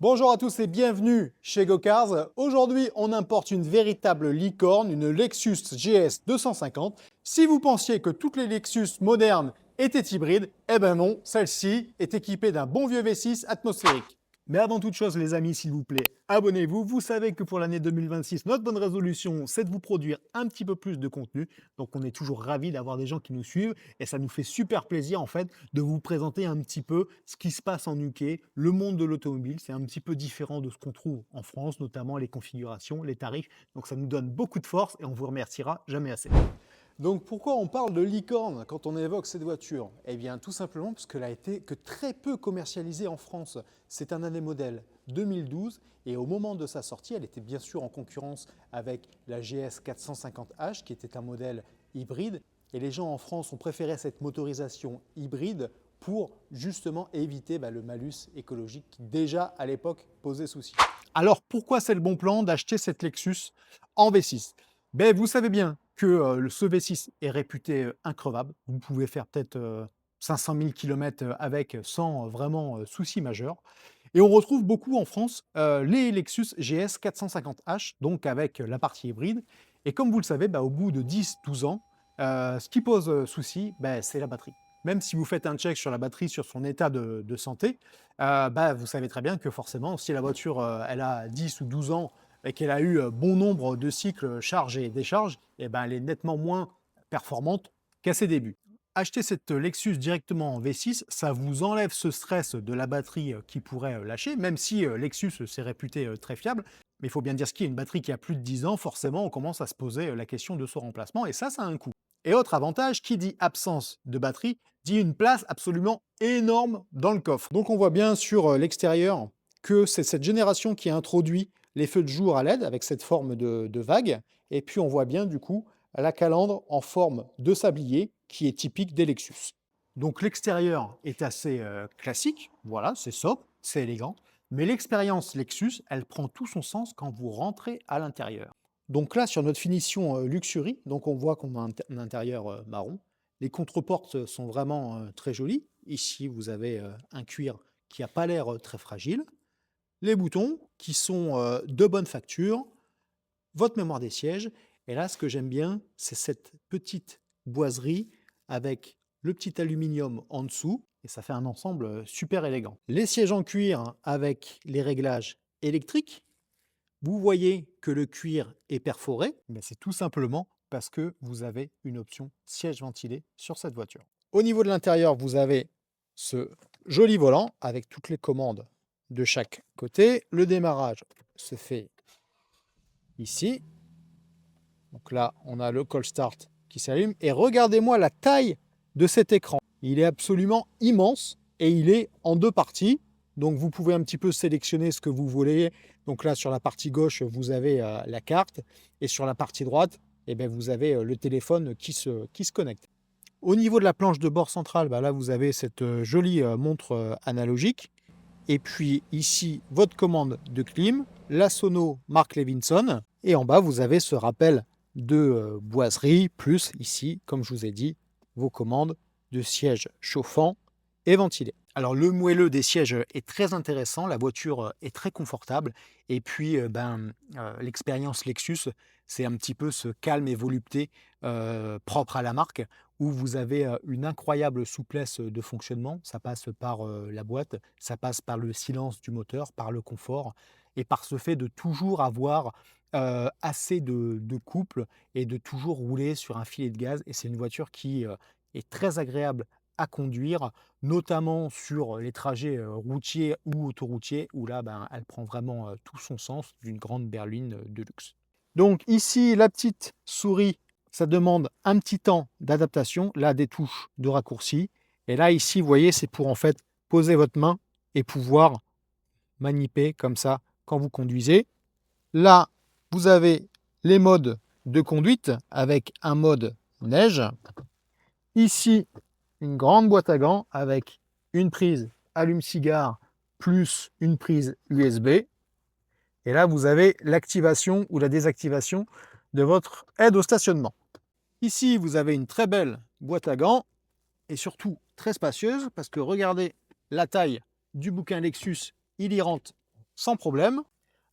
Bonjour à tous et bienvenue chez GoCars. Aujourd'hui, on importe une véritable licorne, une Lexus GS 250. Si vous pensiez que toutes les Lexus modernes étaient hybrides, eh ben non, celle-ci est équipée d'un bon vieux V6 atmosphérique. Mais avant toute chose, les amis, s'il vous plaît, abonnez-vous. Vous savez que pour l'année 2026, notre bonne résolution, c'est de vous produire un petit peu plus de contenu. Donc, on est toujours ravis d'avoir des gens qui nous suivent et ça nous fait super plaisir, en fait, de vous présenter un petit peu ce qui se passe en UK, le monde de l'automobile. C'est un petit peu différent de ce qu'on trouve en France, notamment les configurations, les tarifs. Donc, ça nous donne beaucoup de force et on vous remerciera jamais assez. Donc pourquoi on parle de licorne quand on évoque cette voiture? Eh bien tout simplement parce qu'elle a été que très peu commercialisée en France. C'est un année modèle 2012 et au moment de sa sortie, elle était bien sûr en concurrence avec la GS 450H qui était un modèle hybride. Et les gens en France ont préféré cette motorisation hybride pour justement éviter le malus écologique qui déjà à l'époque posait souci. Alors pourquoi c'est le bon plan d'acheter cette Lexus en V6? Ben, vous savez bien que ce V6 est réputé increvable. Vous pouvez faire peut-être 500 000 km avec sans vraiment souci majeur. Et on retrouve beaucoup en France les Lexus GS 450H, donc avec la partie hybride. Et comme vous le savez, au bout de 10-12 ans, ce qui pose souci, c'est la batterie. Même si vous faites un check sur la batterie, sur son état de santé, vous savez très bien que forcément, si la voiture elle a 10 ou 12 ans et qu'elle a eu bon nombre de cycles charge et décharge, elle est nettement moins performante qu'à ses débuts. Acheter cette Lexus directement en V6, ça vous enlève ce stress de la batterie qui pourrait lâcher, même si Lexus s'est réputé très fiable. Mais il faut bien dire ce qui est une batterie qui a plus de 10 ans, forcément on commence à se poser la question de son remplacement et ça a un coût. Et autre avantage, qui dit absence de batterie, dit une place absolument énorme dans le coffre. Donc on voit bien sur l'extérieur que c'est cette génération qui a introduit les feux de jour à LED avec cette forme de vague. Et puis on voit bien du coup la calandre en forme de sablier qui est typique des Lexus. Donc l'extérieur est assez classique, voilà, c'est sobre, c'est élégant, mais l'expérience Lexus, elle prend tout son sens quand vous rentrez à l'intérieur. Donc là, sur notre finition Luxury, donc on voit qu'on a un intérieur marron. Les contreportes sont vraiment très jolies. Ici, vous avez un cuir qui n'a pas l'air très fragile. Les boutons qui sont de bonne facture, votre mémoire des sièges. Et là, ce que j'aime bien, c'est cette petite boiserie avec le petit aluminium en dessous. Et ça fait un ensemble super élégant. Les sièges en cuir avec les réglages électriques. Vous voyez que le cuir est perforé. C'est tout simplement parce que vous avez une option siège ventilé sur cette voiture. Au niveau de l'intérieur, vous avez ce joli volant avec toutes les commandes de chaque côté. Le démarrage se fait ici. Donc là, on a le call start qui s'allume. Et regardez-moi la taille de cet écran. Il est absolument immense et il est en deux parties. Donc vous pouvez un petit peu sélectionner ce que vous voulez. Donc là, sur la partie gauche, vous avez la carte. Et sur la partie droite, vous avez le téléphone qui se connecte. Au niveau de la planche de bord centrale, là, vous avez cette jolie montre analogique. Et puis ici, votre commande de clim, la sono Mark Levinson. Et en bas, vous avez ce rappel de boiserie, plus ici, comme je vous ai dit, vos commandes de sièges chauffants et ventilés. Alors le moelleux des sièges est très intéressant, la voiture est très confortable et puis l'expérience Lexus, c'est un petit peu ce calme et volupté propre à la marque où vous avez une incroyable souplesse de fonctionnement. Ça passe par la boîte, ça passe par le silence du moteur, par le confort et par ce fait de toujours avoir assez de couple et de toujours rouler sur un filet de gaz. Et c'est une voiture qui est très agréable à conduire, notamment sur les trajets routiers ou autoroutiers, où là, elle prend vraiment tout son sens d'une grande berline de luxe. Donc ici, la petite souris, ça demande un petit temps d'adaptation, là des touches de raccourci. Et là, ici, vous voyez, c'est pour en fait poser votre main et pouvoir maniper comme ça quand vous conduisez. Là, vous avez les modes de conduite avec un mode neige. Ici, une grande boîte à gants avec une prise allume-cigare plus une prise USB. Et là, vous avez l'activation ou la désactivation de votre aide au stationnement. Ici, vous avez une très belle boîte à gants et surtout très spacieuse parce que regardez la taille du bouquin Lexus, il y rentre sans problème.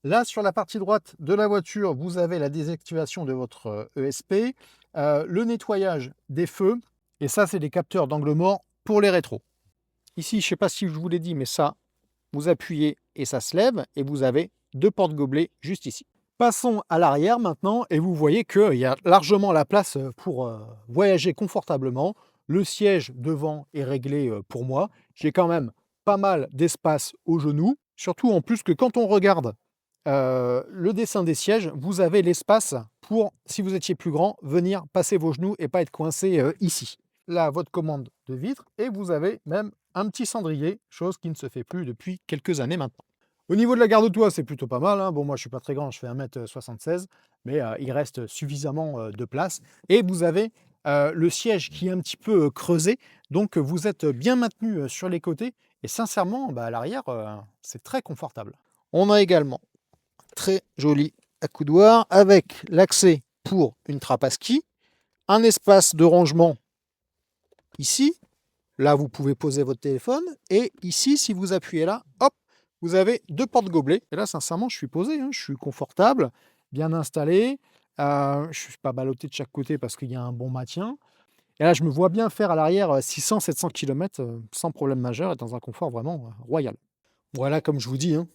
Là, sur la partie droite de la voiture, vous avez la désactivation de votre ESP, le nettoyage des feux, et ça, c'est des capteurs d'angle mort pour les rétros. Ici, je ne sais pas si je vous l'ai dit, mais ça, vous appuyez et ça se lève, et vous avez 2 porte-gobelets juste ici. Passons à l'arrière maintenant, et vous voyez qu'il y a largement la place pour voyager confortablement. Le siège devant est réglé pour moi. J'ai quand même pas mal d'espace aux genoux, surtout en plus que quand on regarde le dessin des sièges, vous avez l'espace pour, si vous étiez plus grand, venir passer vos genoux et pas être coincé ici. Là, votre commande de vitre, et vous avez même un petit cendrier, chose qui ne se fait plus depuis quelques années maintenant. Au niveau de la garde-toit, c'est plutôt pas mal, hein. Bon, moi, je suis pas très grand, je fais 1,76 m, mais il reste suffisamment de place. Et vous avez le siège qui est un petit peu creusé, donc vous êtes bien maintenu sur les côtés. Et sincèrement, à l'arrière, c'est très confortable. On a également très joli accoudoir avec l'accès pour une trappe à ski, un espace de rangement ici. Là, vous pouvez poser votre téléphone. Et ici, si vous appuyez là, hop, vous avez 2 porte-gobelets. Et là, sincèrement, je suis posé, hein, je suis confortable, bien installé. Je ne suis pas ballotté de chaque côté parce qu'il y a un bon maintien. Et là, je me vois bien faire à l'arrière 600-700 km sans problème majeur et dans un confort vraiment royal. Voilà, comme je vous dis, hein,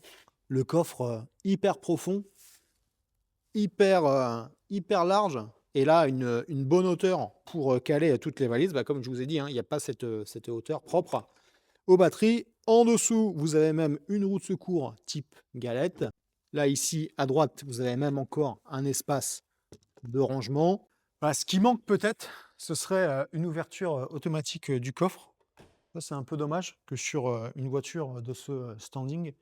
le coffre hyper profond, hyper large, et là une bonne hauteur pour caler toutes les valises. Comme je vous ai dit, hein, il n'y a pas cette hauteur propre aux batteries. En dessous, vous avez même une roue de secours type galette. Là, ici, à droite, vous avez même encore un espace de rangement. Voilà, ce qui manque peut-être, ce serait une ouverture automatique du coffre. Ça, c'est un peu dommage que sur une voiture de ce standing,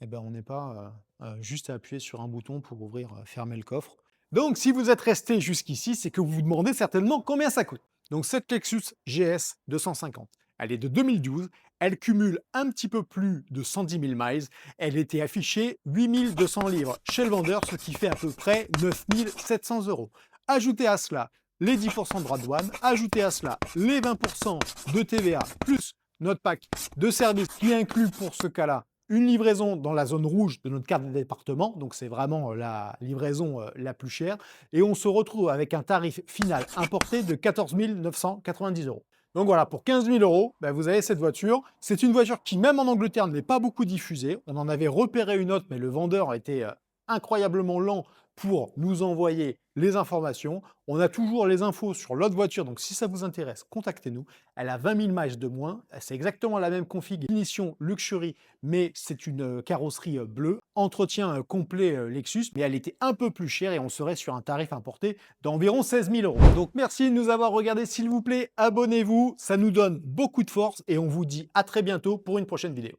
eh ben, on n'ait pas juste à appuyer sur un bouton pour ouvrir, fermer le coffre. Donc, si vous êtes resté jusqu'ici, c'est que vous vous demandez certainement combien ça coûte. Donc, cette Lexus GS 250, elle est de 2012, elle cumule un petit peu plus de 110 000 miles, elle était affichée 8 200 livres chez le vendeur, ce qui fait à peu près 9 700 €. Ajoutez à cela les 10% de droits de douane, ajoutez à cela les 20% de TVA, plus notre pack de services qui inclut pour ce cas-là une livraison dans la zone rouge de notre carte de département, donc c'est vraiment la livraison la plus chère, et on se retrouve avec un tarif final importé de 14 990 €. Donc voilà, pour 15 000 €, vous avez cette voiture. C'est une voiture qui, même en Angleterre, n'est pas beaucoup diffusée. On en avait repéré une autre, mais le vendeur était incroyablement lent pour nous envoyer les informations. On a toujours les infos sur l'autre voiture, donc si ça vous intéresse, contactez-nous. Elle a 20 000 miles de moins, c'est exactement la même config, finition luxury, mais c'est une carrosserie bleue. Entretien complet Lexus, mais elle était un peu plus chère et on serait sur un tarif importé d'environ 16 000 €. Donc merci de nous avoir regardés, s'il vous plaît, abonnez-vous, ça nous donne beaucoup de force et on vous dit à très bientôt pour une prochaine vidéo.